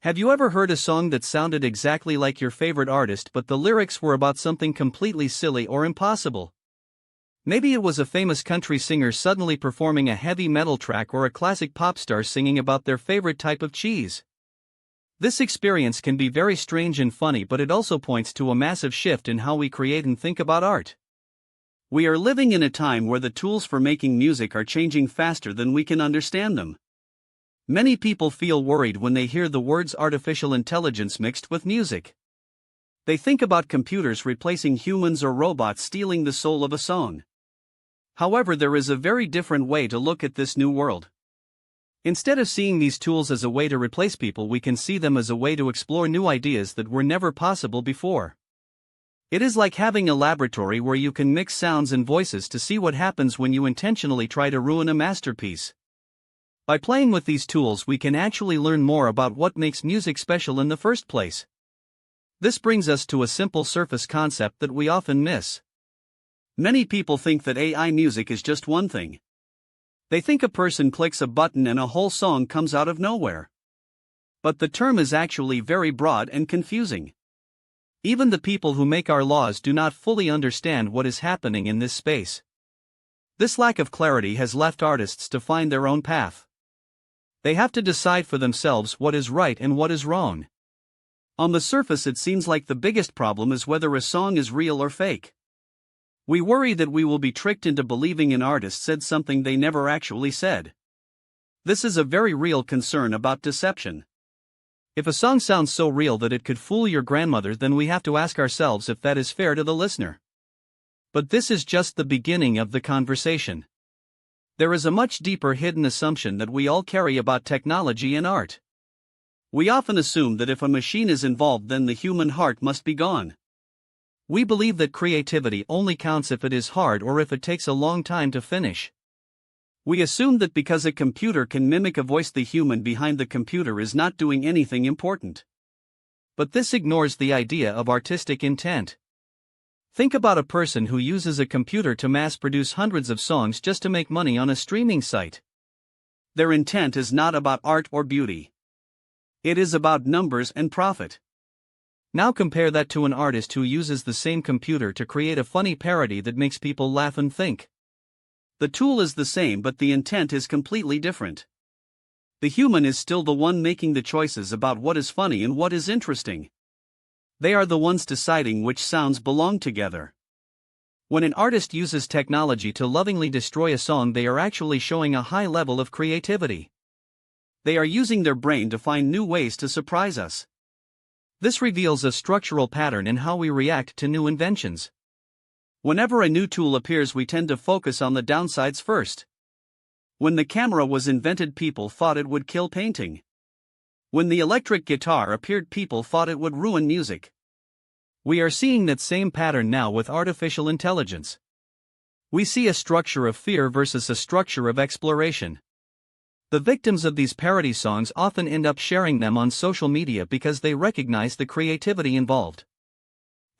Have you ever heard a song that sounded exactly like your favorite artist but the lyrics were about something completely silly or impossible? Maybe it was a famous country singer suddenly performing a heavy metal track or a classic pop star singing about their favorite type of cheese. This experience can be very strange and funny, but it also points to a massive shift in how we create and think about art. We are living in a time where the tools for making music are changing faster than we can understand them. Many people feel worried when they hear the words artificial intelligence mixed with music. They think about computers replacing humans or robots stealing the soul of a song. However, there is a very different way to look at this new world. Instead of seeing these tools as a way to replace people, we can see them as a way to explore new ideas that were never possible before. It is like having a laboratory where you can mix sounds and voices to see what happens when you intentionally try to ruin a masterpiece. By playing with these tools, we can actually learn more about what makes music special in the first place. This brings us to a simple surface concept that we often miss. Many people think that AI music is just one thing. They think a person clicks a button and a whole song comes out of nowhere. But the term is actually very broad and confusing. Even the people who make our laws do not fully understand what is happening in this space. This lack of clarity has left artists to find their own path. They have to decide for themselves what is right and what is wrong. On the surface, it seems like the biggest problem is whether a song is real or fake. We worry that we will be tricked into believing an artist said something they never actually said. This is a very real concern about deception. If a song sounds so real that it could fool your grandmother, then we have to ask ourselves if that is fair to the listener. But this is just the beginning of the conversation. There is a much deeper hidden assumption that we all carry about technology and art. We often assume that if a machine is involved, then the human heart must be gone. We believe that creativity only counts if it is hard or if it takes a long time to finish. We assume that because a computer can mimic a voice, the human behind the computer is not doing anything important. But this ignores the idea of artistic intent. Think about a person who uses a computer to mass-produce hundreds of songs just to make money on a streaming site. Their intent is not about art or beauty. It is about numbers and profit. Now compare that to an artist who uses the same computer to create a funny parody that makes people laugh and think. The tool is the same, but the intent is completely different. The human is still the one making the choices about what is funny and what is interesting. They are the ones deciding which sounds belong together. When an artist uses technology to lovingly destroy a song, they are actually showing a high level of creativity. They are using their brain to find new ways to surprise us. This reveals a structural pattern in how we react to new inventions. Whenever a new tool appears, we tend to focus on the downsides first. When the camera was invented, people thought it would kill painting. When the electric guitar appeared, people thought it would ruin music. We are seeing that same pattern now with artificial intelligence. We see a structure of fear versus a structure of exploration. The victims of these parody songs often end up sharing them on social media because they recognize the creativity involved.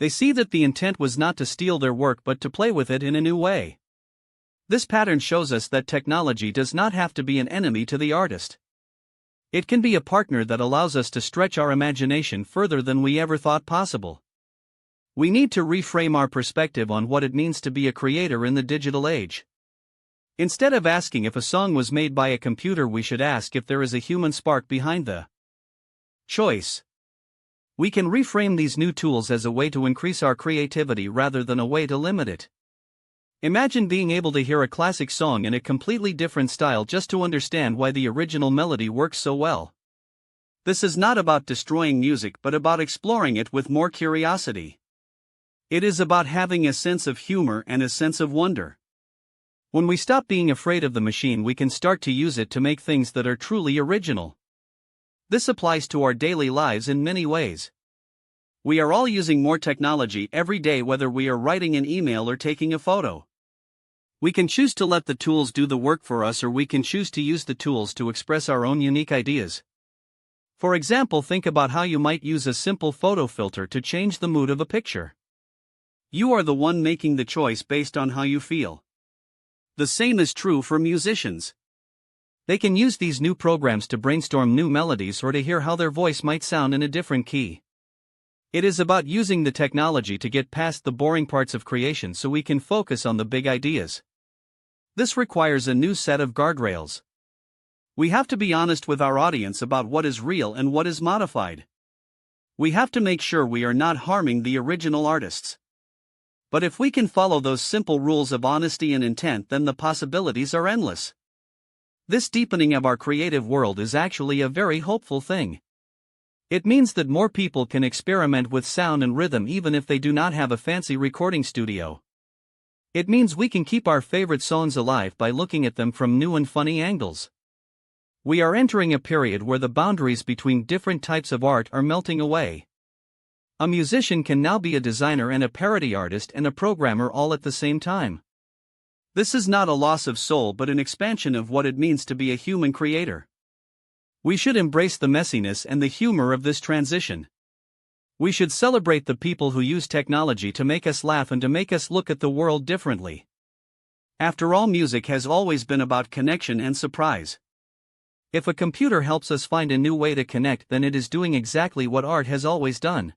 They see that the intent was not to steal their work but to play with it in a new way. This pattern shows us that technology does not have to be an enemy to the artist. It can be a partner that allows us to stretch our imagination further than we ever thought possible. We need to reframe our perspective on what it means to be a creator in the digital age. Instead of asking if a song was made by a computer, we should ask if there is a human spark behind the choice. We can reframe these new tools as a way to increase our creativity rather than a way to limit it. Imagine being able to hear a classic song in a completely different style just to understand why the original melody works so well. This is not about destroying music but about exploring it with more curiosity. It is about having a sense of humor and a sense of wonder. When we stop being afraid of the machine, we can start to use it to make things that are truly original. This applies to our daily lives in many ways. We are all using more technology every day, whether we are writing an email or taking a photo. We can choose to let the tools do the work for us, or we can choose to use the tools to express our own unique ideas. For example, think about how you might use a simple photo filter to change the mood of a picture. You are the one making the choice based on how you feel. The same is true for musicians. They can use these new programs to brainstorm new melodies or to hear how their voice might sound in a different key. It is about using the technology to get past the boring parts of creation so we can focus on the big ideas. This requires a new set of guardrails. We have to be honest with our audience about what is real and what is modified. We have to make sure we are not harming the original artists. But if we can follow those simple rules of honesty and intent, then the possibilities are endless. This deepening of our creative world is actually a very hopeful thing. It means that more people can experiment with sound and rhythm even if they do not have a fancy recording studio. It means we can keep our favorite songs alive by looking at them from new and funny angles. We are entering a period where the boundaries between different types of art are melting away. A musician can now be a designer and a parody artist and a programmer all at the same time. This is not a loss of soul but an expansion of what it means to be a human creator. We should embrace the messiness and the humor of this transition. We should celebrate the people who use technology to make us laugh and to make us look at the world differently. After all, music has always been about connection and surprise. If a computer helps us find a new way to connect, then it is doing exactly what art has always done.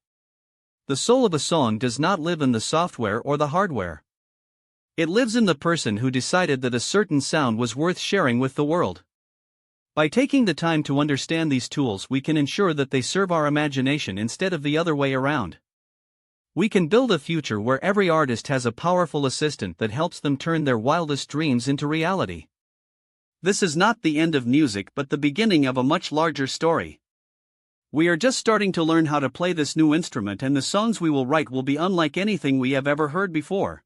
The soul of a song does not live in the software or the hardware. It lives in the person who decided that a certain sound was worth sharing with the world. By taking the time to understand these tools, we can ensure that they serve our imagination instead of the other way around. We can build a future where every artist has a powerful assistant that helps them turn their wildest dreams into reality. This is not the end of music but the beginning of a much larger story. We are just starting to learn how to play this new instrument, and the songs we will write will be unlike anything we have ever heard before.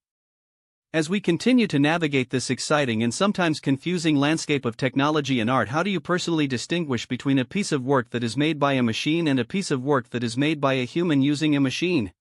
As we continue to navigate this exciting and sometimes confusing landscape of technology and art, how do you personally distinguish between a piece of work that is made by a machine and a piece of work that is made by a human using a machine?